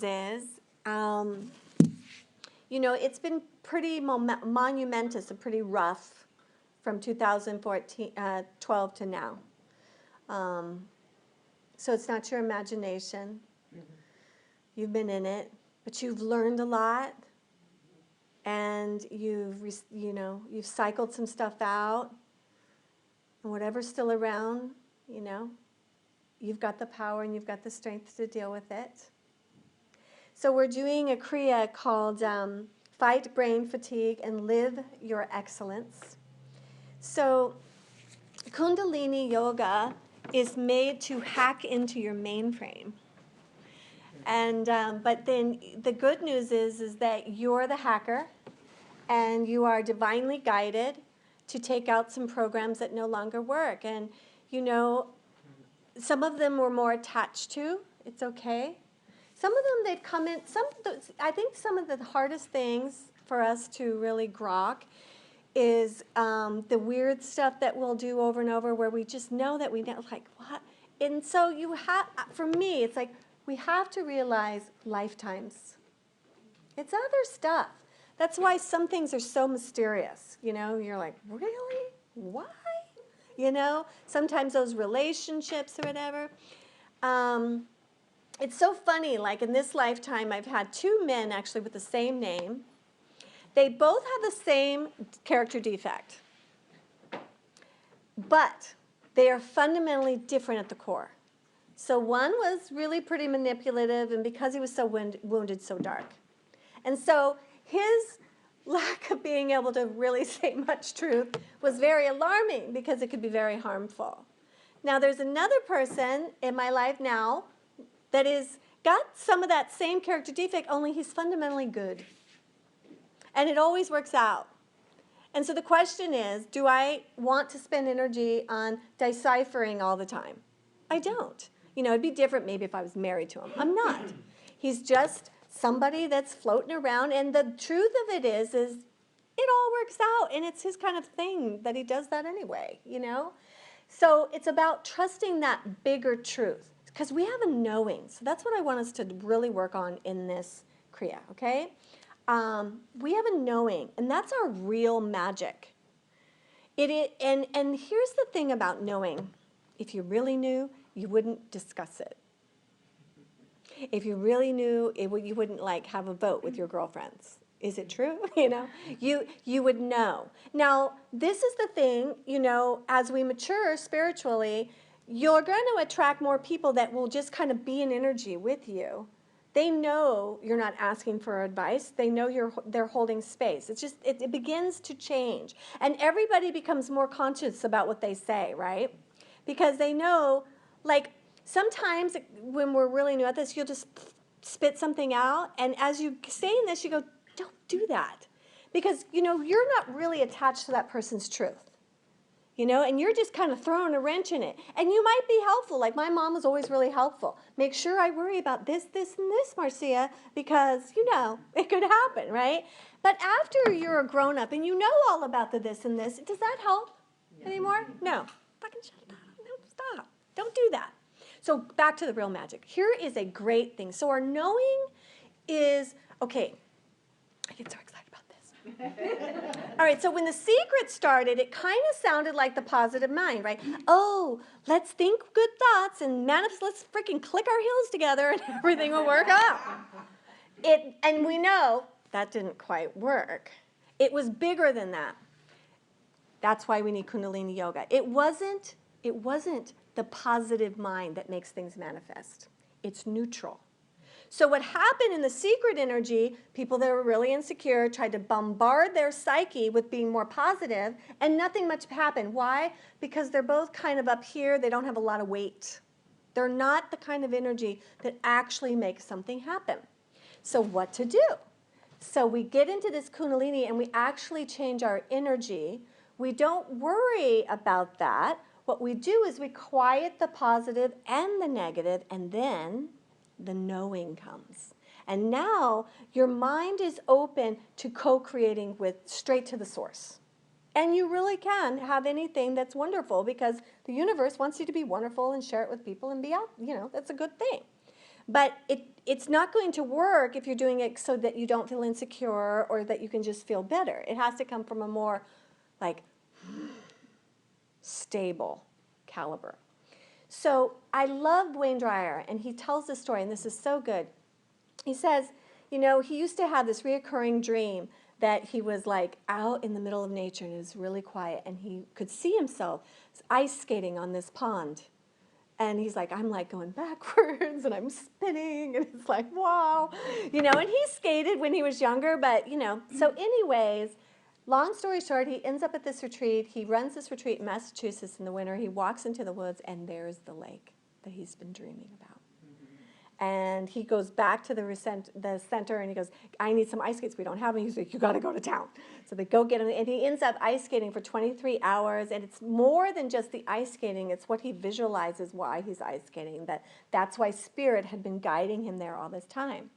is, it's been pretty monumentous and pretty rough from 2014, 12 to now. So it's not your imagination. You've been in it, but you've learned a lot, and you've cycled some stuff out, and whatever's still around, you've got the power and you've got the strength to deal with it. So we're doing a Kriya called Fight Brain Fatigue and Live Your Excellence. So Kundalini Yoga is made to hack into your mainframe. And but then the good news is that you're the hacker, and you are divinely guided to take out some programs that no longer work. And some of them we're more attached to. It's okay. Some of them, they'd come in. I think some of the hardest things for us to really grok is the weird stuff that we'll do over and over, where we just know that we know, like, what? And so for me, it's like we have to realize lifetimes. It's other stuff. That's why some things are so mysterious. You're like, really? Why? Sometimes those relationships or whatever. It's so funny, like in this lifetime, I've had two men actually with the same name. They both have the same character defect, but they are fundamentally different at the core. So one was really pretty manipulative, and because he was so wounded, so dark. And so his lack of being able to really say much truth was very alarming, because it could be very harmful. Now there's another person in my life now that is got some of that same character defect, only he's fundamentally good. And it always works out. And so the question is, do I want to spend energy on deciphering all the time? I don't. It'd be different maybe if I was married to him. I'm not. He's just somebody that's floating around, and the truth of it is it all works out, and it's his kind of thing that he does that anyway, So it's about trusting that bigger truth, because we have a knowing. So that's what I want us to really work on in this Kriya, okay? We have a knowing, and that's our real magic. And here's the thing about knowing. If you really knew, you wouldn't discuss it. If you really knew, you wouldn't have a vote with your girlfriends. Is it true? You would know. Now, this is the thing, as we mature spiritually, you're going to attract more people that will just kind of be in energy with you. They know you're not asking for advice. They know they're holding space. It's just, it begins to change. And everybody becomes more conscious about what they say, right? Because they know, sometimes when we're really new at this, you'll just spit something out. And as you saying this, you go, don't do that. Because, you're not really attached to that person's truth. And you're just kind of throwing a wrench in it. And you might be helpful. Like my mom was always really helpful. Make sure I worry about this, this, and this, Marcia, because, it could happen, right? But after you're a grown-up and you know all about the this and this, does that help anymore? No. Fucking shut up. No, stop. Don't do that. So back to the real magic. Here is a great thing. So our knowing is, okay, I get so excited about this. All right, so when The Secret started, it kind of sounded like the positive mind, right? Oh, let's think good thoughts and let's freaking click our heels together and everything will work out. And we know that didn't quite work. It was bigger than that. That's why we need Kundalini Yoga. It wasn't the positive mind that makes things manifest. It's neutral. So what happened in The Secret energy, people that were really insecure tried to bombard their psyche with being more positive, and nothing much happened. Why? Because they're both kind of up here. They don't have a lot of weight. They're not the kind of energy that actually makes something happen. So what to do? So we get into this Kundalini, and we actually change our energy. We don't worry about that. What we do is we quiet the positive and the negative, and then the knowing comes. And now your mind is open to co-creating with straight to the source. And you really can have anything that's wonderful, because the universe wants you to be wonderful and share it with people and be out, that's a good thing. But it's not going to work if you're doing it so that you don't feel insecure or that you can just feel better. It has to come from a more like stable caliber. So I love Dwayne Dryer, and he tells this story, and this is so good. He says, you know, he used to have this reoccurring dream that he was like out in the middle of nature and it was really quiet, and he could see himself ice skating on this pond. And he's like, I'm like going backwards and I'm spinning, and it's like, wow. You know, and he skated when he was younger, but, you know. So anyways, long story short, he ends up at this retreat. He runs this retreat in Massachusetts in the winter. He walks into the woods, and there's the lake that he's been dreaming about. And he goes back to the center, and he goes, I need some ice skates. We don't have them. He's like, you got to go to town. So they go get him, and he ends up ice skating for 23 hours. And it's more than just the ice skating. It's what he visualizes why he's ice skating. That's why Spirit had been guiding him there all this time.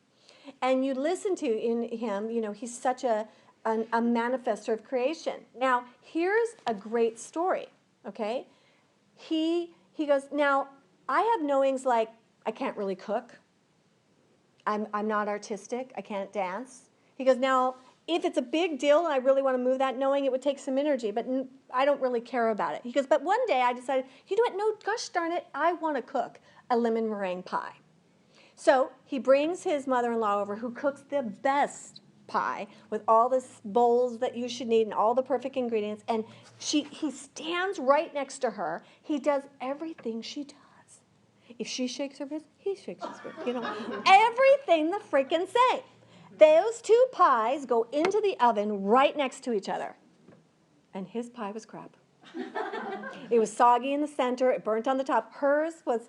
And you listen to in him, you know, he's such a manifester of creation. Now, here's a great story, okay? He goes, now, I have knowings like, I can't really cook. I'm not artistic. I can't dance. He goes, now, if it's a big deal and I really want to move that, knowing it would take some energy, but I don't really care about it. He goes, but one day I decided, you know what, no, gosh darn it, I want to cook a lemon meringue pie. So he brings his mother-in-law over, who cooks the best pie with all the bowls that you should need and all the perfect ingredients, and he stands right next to her. He does everything she does. If she shakes her fist, he shakes his fist. You know, everything the freaking same. Those two pies go into the oven right next to each other. And his pie was crap. It was soggy in the center. It burnt on the top. Hers was...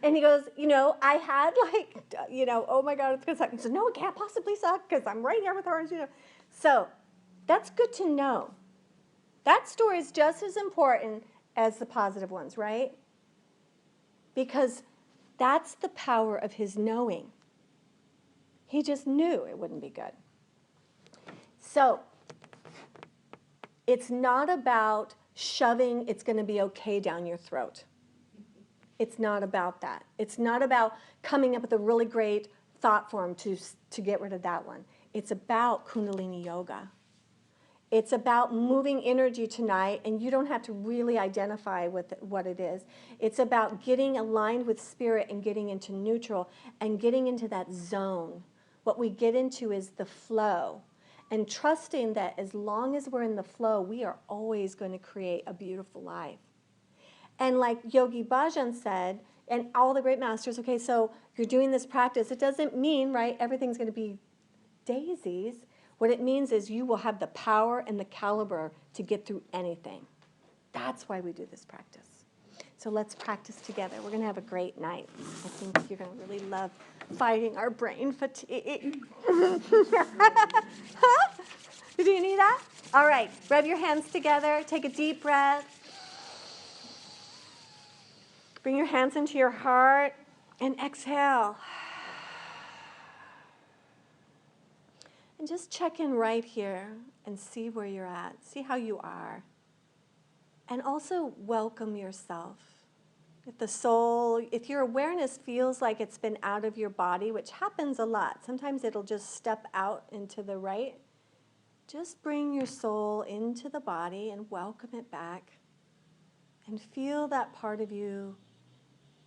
And he goes, you know, I had like, you know, oh my God, it's going to suck. He said, no, it can't possibly suck because I'm right here with her. You know. So that's good to know. That story is just as important as the positive ones, right? Because that's the power of his knowing. He just knew it wouldn't be good. So it's not about shoving it's going to be okay down your throat. It's not about that. It's not about coming up with a really great thought form to get rid of that one. It's about Kundalini Yoga. It's about moving energy tonight, and you don't have to really identify with what it is. It's about getting aligned with Spirit and getting into neutral and getting into that zone. What we get into is the flow, and trusting that as long as we're in the flow, we are always going to create a beautiful life. And like Yogi Bhajan said, and all the great masters, okay, so you're doing this practice. It doesn't mean, right, everything's going to be daisies. What it means is you will have the power and the caliber to get through anything. That's why we do this practice. So let's practice together. We're going to have a great night. I think you're going to really love fighting our brain fatigue. Huh? Do you need that? All right. Rub your hands together. Take a deep breath. Bring your hands into your heart and exhale. And just check in right here and see where you're at. See how you are. And also welcome yourself. If your awareness feels like it's been out of your body, which happens a lot, sometimes it'll just step out into the right, just bring your soul into the body and welcome it back. And feel that part of you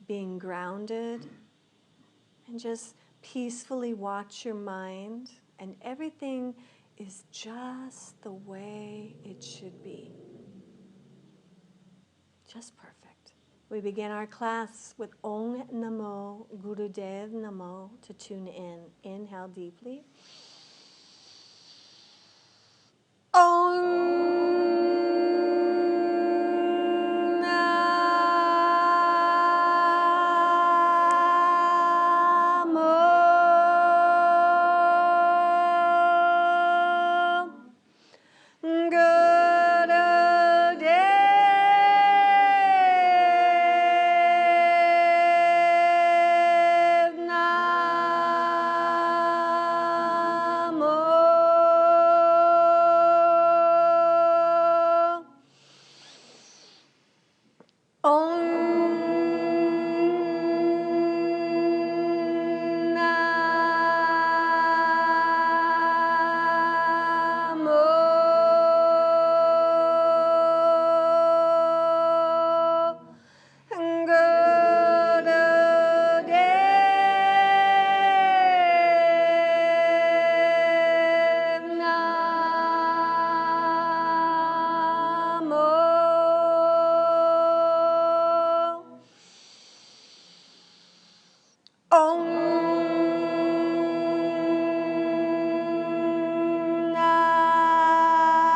being grounded. And just peacefully watch your mind. And everything is just the way it should be. Just perfect. We begin our class with Om Namo Gurudev Namo to tune in. Inhale deeply. Om.